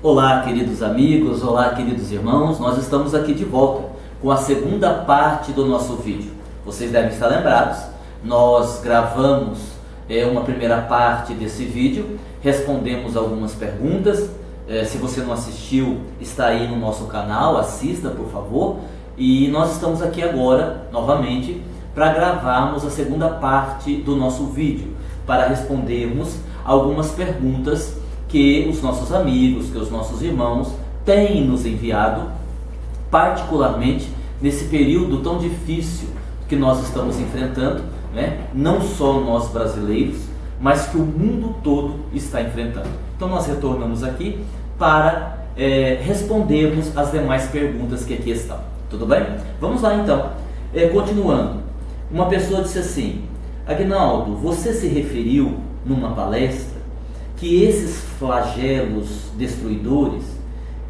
Olá, queridos amigos, olá, queridos irmãos, nós estamos aqui de volta com a segunda parte do nosso vídeo. Vocês devem estar lembrados, nós gravamos uma primeira parte desse vídeo, respondemos algumas perguntas. Se você não assistiu, está aí no nosso canal, assista por favor. E nós estamos aqui agora, novamente, para gravarmos a segunda parte do nosso vídeo, para respondermos algumas perguntas que os nossos amigos, que os nossos irmãos têm nos enviado, particularmente nesse período tão difícil que nós estamos enfrentando, né? Não só nós brasileiros, mas que o mundo todo está enfrentando. Então nós retornamos aqui para respondermos as demais perguntas que aqui estão. Tudo bem? Vamos lá então. Continuando, uma pessoa disse assim: Aguinaldo, você se referiu numa palestra que esses flagelos destruidores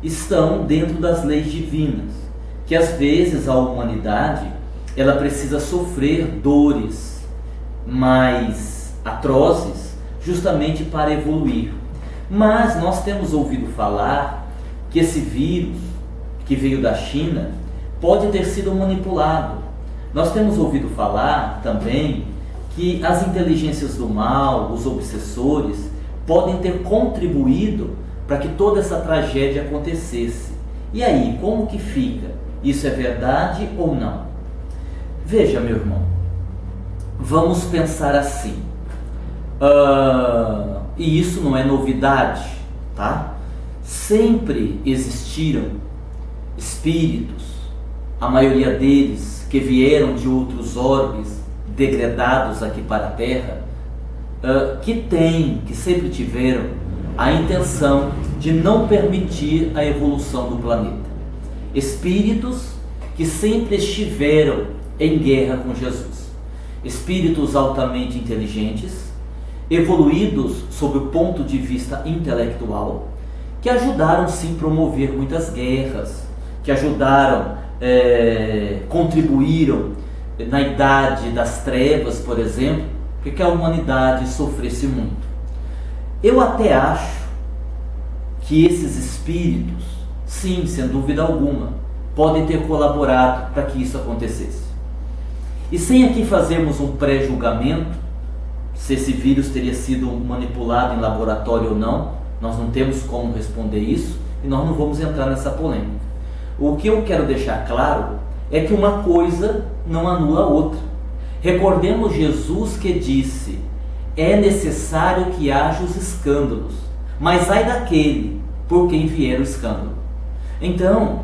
estão dentro das leis divinas, que às vezes a humanidade ela precisa sofrer dores mais atrozes justamente para evoluir. Mas nós temos ouvido falar que esse vírus que veio da China pode ter sido manipulado. Nós temos ouvido falar também que as inteligências do mal, os obsessores, podem ter contribuído para que toda essa tragédia acontecesse. E aí, como que fica? Isso é verdade ou não? Veja, meu irmão, vamos pensar assim, e isso não é novidade, tá? Sempre existiram espíritos, a maioria deles que vieram de outros orbes degradados aqui para a Terra, que sempre tiveram a intenção de não permitir a evolução do planeta. Espíritos que sempre estiveram em guerra com Jesus. Espíritos altamente inteligentes, evoluídos sob o ponto de vista intelectual, que ajudaram sim a promover muitas guerras, que ajudaram, contribuíram na idade das trevas, por exemplo, que a humanidade sofresse muito. Eu até acho que esses espíritos, sim, sem dúvida alguma, podem ter colaborado para que isso acontecesse. E sem aqui fazermos um pré-julgamento, se esse vírus teria sido manipulado em laboratório ou não, nós não temos como responder isso e nós não vamos entrar nessa polêmica. O que eu quero deixar claro é que uma coisa não anula a outra. Recordemos Jesus que disse: é necessário que haja os escândalos, mas ai daquele por quem vier o escândalo. Então,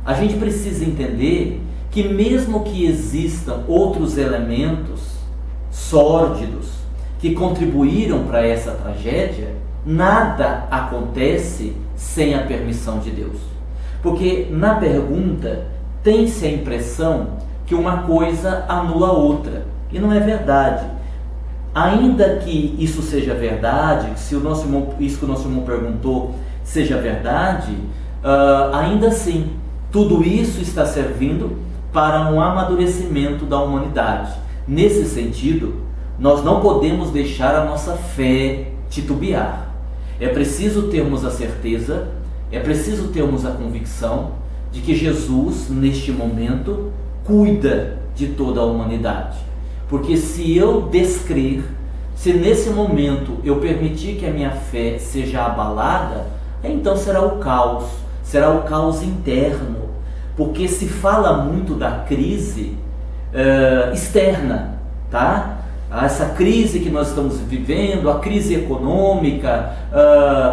a gente precisa entender que mesmo que existam outros elementos sórdidos que contribuíram para essa tragédia, nada acontece sem a permissão de Deus. Porque na pergunta tem-se a impressão que uma coisa anula a outra, e não é verdade. Ainda que isso seja verdade, se isso que o nosso irmão perguntou seja verdade, ainda assim, tudo isso está servindo para um amadurecimento da humanidade. Nesse sentido, nós não podemos deixar a nossa fé titubear. É preciso termos a certeza, é preciso termos a convicção de que Jesus, neste momento, cuida de toda a humanidade. Porque se eu descrer, se nesse momento eu permitir que a minha fé seja abalada, então será o caos interno. Porque se fala muito da crise externa, tá? Essa crise que nós estamos vivendo, a crise econômica,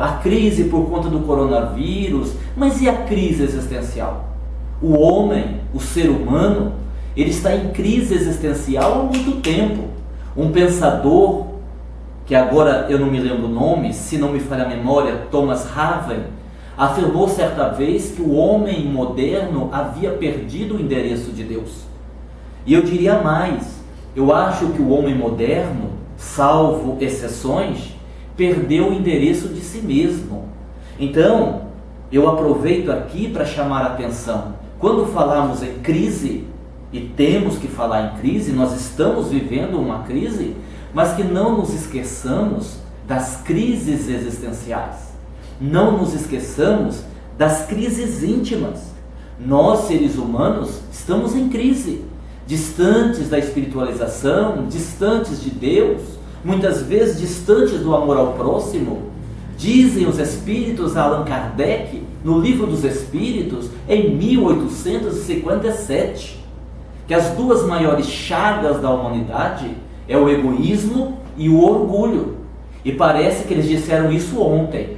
a crise por conta do coronavírus, mas e a crise existencial? O homem, o ser humano, ele está em crise existencial há muito tempo. Um pensador, que agora eu não me lembro o nome, se não me falha a memória, Thomas Raven, afirmou certa vez que o homem moderno havia perdido o endereço de Deus. E eu diria mais, eu acho que o homem moderno, salvo exceções, perdeu o endereço de si mesmo. Então, eu aproveito aqui para chamar a atenção. Quando falamos em crise, e temos que falar em crise, nós estamos vivendo uma crise, mas que não nos esqueçamos das crises existenciais. não nos esqueçamos das crises íntimas. Nós, seres humanos, estamos em crise, distantes da espiritualização, distantes de Deus, muitas vezes distantes do amor ao próximo. Dizem os espíritos, Allan Kardec, no Livro dos Espíritos, em 1857, que as duas maiores chagas da humanidade é o egoísmo e o orgulho. E parece que eles disseram isso ontem,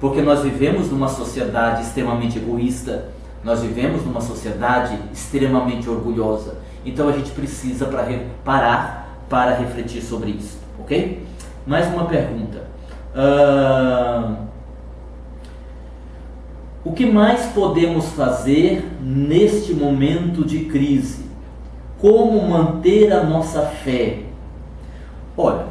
porque nós vivemos numa sociedade extremamente egoísta, nós vivemos numa sociedade extremamente orgulhosa. Então a gente precisa parar para refletir sobre isso, ok? Mais uma pergunta. O que mais podemos fazer neste momento de crise? Como manter a nossa fé? Olha,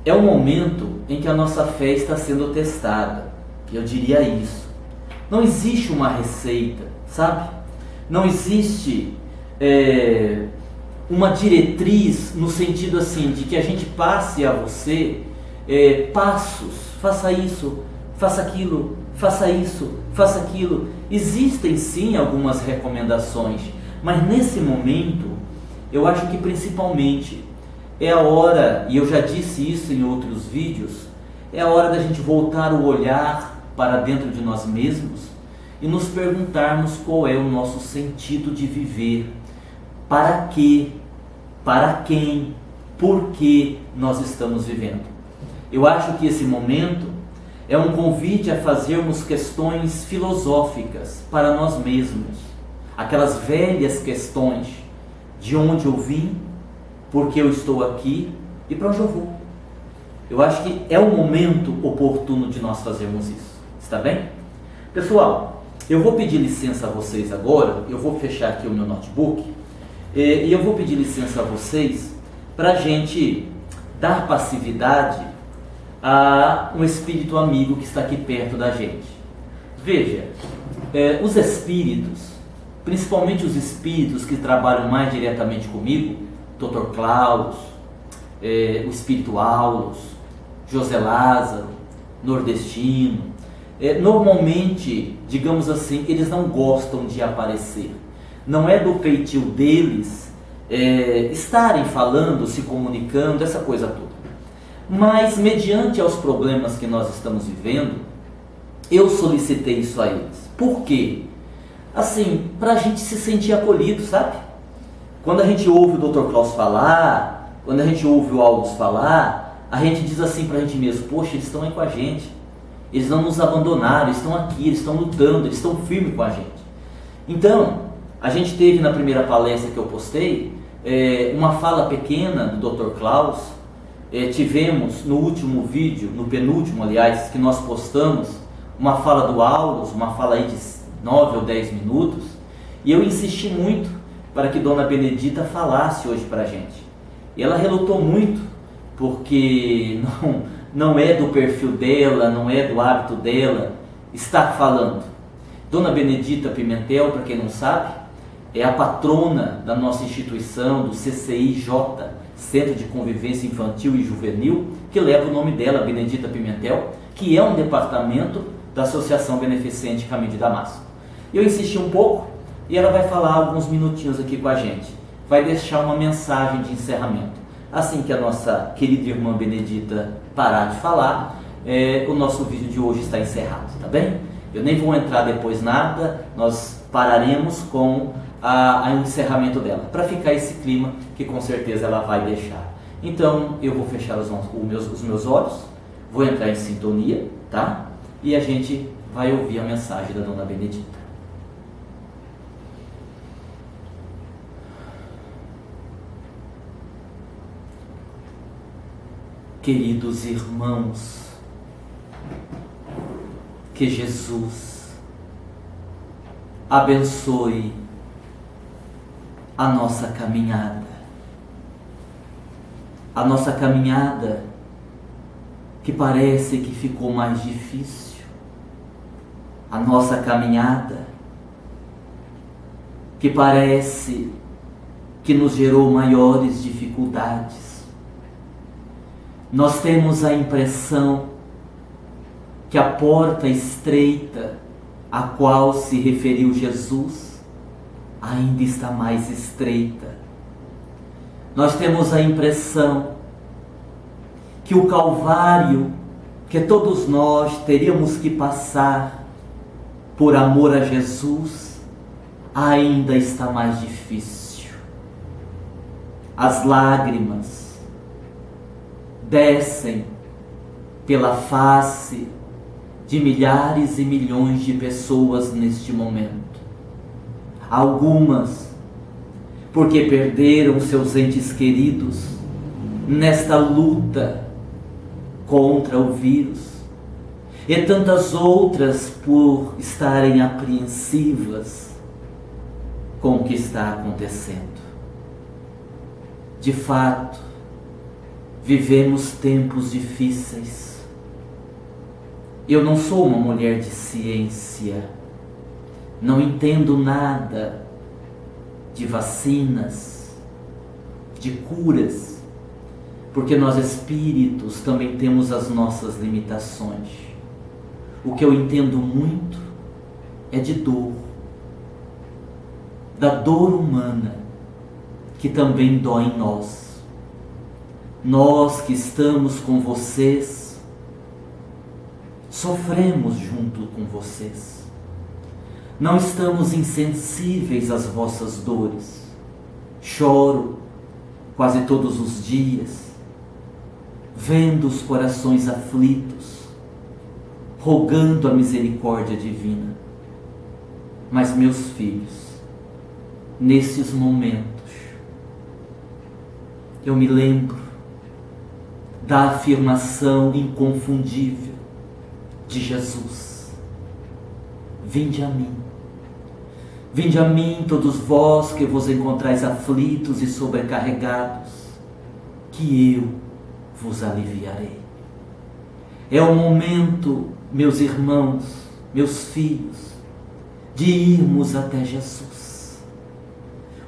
é um momento em que a nossa fé está sendo testada. Eu diria isso. Não existe uma receita, sabe? Não existe uma diretriz no sentido assim, de que a gente passe a você passos, faça isso, faça aquilo, faça isso, faça aquilo. Existem sim algumas recomendações, mas nesse momento, eu acho que principalmente é a hora, e eu já disse isso em outros vídeos, é a hora da gente voltar o olhar para dentro de nós mesmos e nos perguntarmos qual é o nosso sentido de viver, para quê, para quem, por que nós estamos vivendo. Eu acho que esse momento é um convite a fazermos questões filosóficas para nós mesmos, aquelas velhas questões: de onde eu vim, por que eu estou aqui e para onde eu vou. Eu acho que é o momento oportuno de nós fazermos isso, está bem? Pessoal, eu vou pedir licença a vocês agora, eu vou fechar aqui o meu notebook e eu vou pedir licença a vocês para a gente dar passividade a um espírito amigo que está aqui perto da gente. Veja, os espíritos, principalmente os espíritos que trabalham mais diretamente comigo, Dr. Klaus, o espírito Aulos, José Lázaro, Nordestino, normalmente, digamos assim, eles não gostam de aparecer. Não é do feitio deles estarem falando, se comunicando, essa coisa toda. Mas, mediante aos problemas que nós estamos vivendo, eu solicitei isso a eles. Por quê? Assim, para a gente se sentir acolhido, sabe? Quando a gente ouve o Dr. Klaus falar, quando a gente ouve o Aulos falar, a gente diz assim para a gente mesmo: poxa, eles estão aí com a gente, eles não nos abandonaram, eles estão aqui, eles estão lutando, eles estão firmes com a gente. Então, a gente teve na primeira palestra que eu postei, uma fala pequena do Dr. Klaus, tivemos no último vídeo, no penúltimo aliás, que nós postamos, uma fala do Aulos, uma fala aí de 9 ou 10 minutos, e eu insisti muito para que Dona Benedita falasse hoje para a gente. E ela relutou muito, porque não é do perfil dela, não é do hábito dela estar falando. Dona Benedita Pimentel, para quem não sabe, é a patrona da nossa instituição, do CCIJ, Centro de Convivência Infantil e Juvenil, que leva o nome dela, Benedita Pimentel, que é um departamento da Associação Beneficente Caminho de Damasco. Eu insisti um pouco e ela vai falar alguns minutinhos aqui com a gente. Vai deixar uma mensagem de encerramento. Assim que a nossa querida irmã Benedita parar de falar, o nosso vídeo de hoje está encerrado, tá bem? Eu nem vou entrar depois nada, nós pararemos com o encerramento dela, para ficar esse clima que com certeza ela vai deixar. Então eu vou fechar os meus olhos, vou entrar em sintonia, tá? E a gente vai ouvir a mensagem da Dona Benedita. Queridos irmãos, que Jesus abençoe a nossa caminhada que parece que ficou mais difícil, a nossa caminhada que parece que nos gerou maiores dificuldades. Nós temos a impressão que que a porta estreita a qual se referiu Jesus ainda está mais estreita. Nós temos a impressão que o Calvário, que todos nós teríamos que passar por amor a Jesus, ainda está mais difícil. As lágrimas descem pela face de milhares e milhões de pessoas neste momento. Algumas porque perderam seus entes queridos nesta luta contra o vírus, e tantas outras por estarem apreensivas com o que está acontecendo. De fato, vivemos tempos difíceis. Eu não sou uma mulher de ciência, não entendo nada de vacinas, de curas, porque nós espíritos também temos as nossas limitações. O que eu entendo muito é de dor, da dor humana, que também dói em nós. Nós que estamos com vocês, sofremos junto com vocês. Não estamos insensíveis às vossas dores. Choro quase todos os dias, vendo os corações aflitos, rogando a misericórdia divina. Mas, meus filhos, nesses momentos, eu me lembro da afirmação inconfundível de Jesus: vinde a mim. Vinde a mim, todos vós que vos encontrais aflitos e sobrecarregados, que eu vos aliviarei. É o momento, meus irmãos, meus filhos, de irmos até Jesus,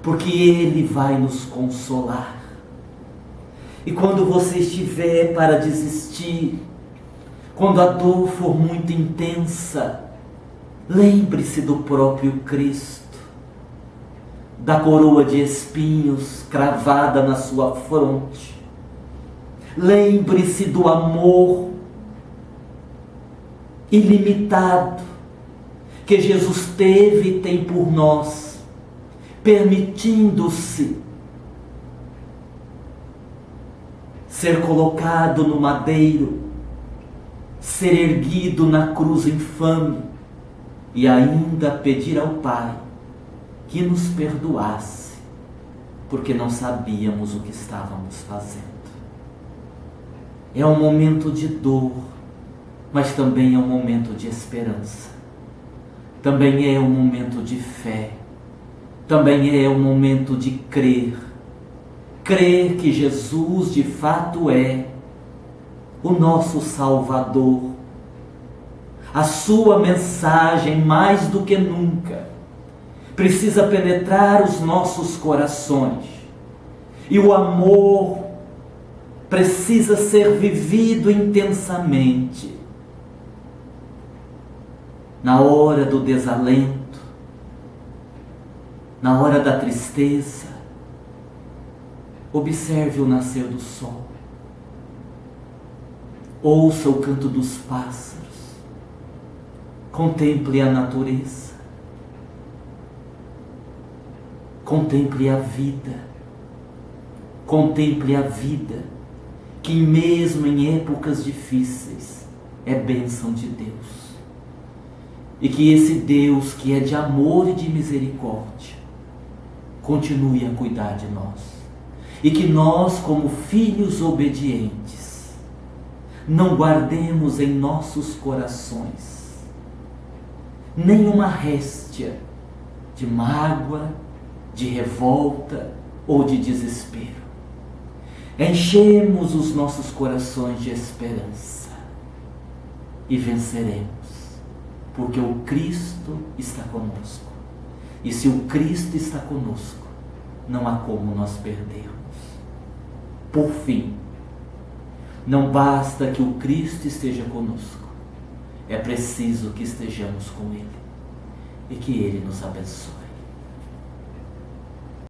porque Ele vai nos consolar. E quando você estiver para desistir, quando a dor for muito intensa, lembre-se do próprio Cristo, da coroa de espinhos cravada na sua fronte. Lembre-se do amor ilimitado que Jesus teve e tem por nós, permitindo-se ser colocado no madeiro, ser erguido na cruz infame e ainda pedir ao Pai que nos perdoasse, porque não sabíamos o que estávamos fazendo. É um momento de dor, mas também é um momento de esperança. Também é um momento de fé. Também é um momento de crer. Crer que Jesus de fato é o nosso Salvador. A sua mensagem, mais do que nunca, precisa penetrar os nossos corações. E o amor precisa ser vivido intensamente. Na hora do desalento, na hora da tristeza, observe o nascer do sol. Ouça o canto dos pássaros. Contemple a natureza. Contemple a vida. Contemple a vida, que mesmo em épocas difíceis é bênção de Deus. E que esse Deus, que é de amor e de misericórdia, continue a cuidar de nós. E que nós, como filhos obedientes, não guardemos em nossos corações nenhuma réstia de mágoa, de revolta ou de desespero. Enchemos os nossos corações de esperança e venceremos, porque o Cristo está conosco. E se o Cristo está conosco, não há como nós perdermos. Por fim, não basta que o Cristo esteja conosco, é preciso que estejamos com Ele e que Ele nos abençoe.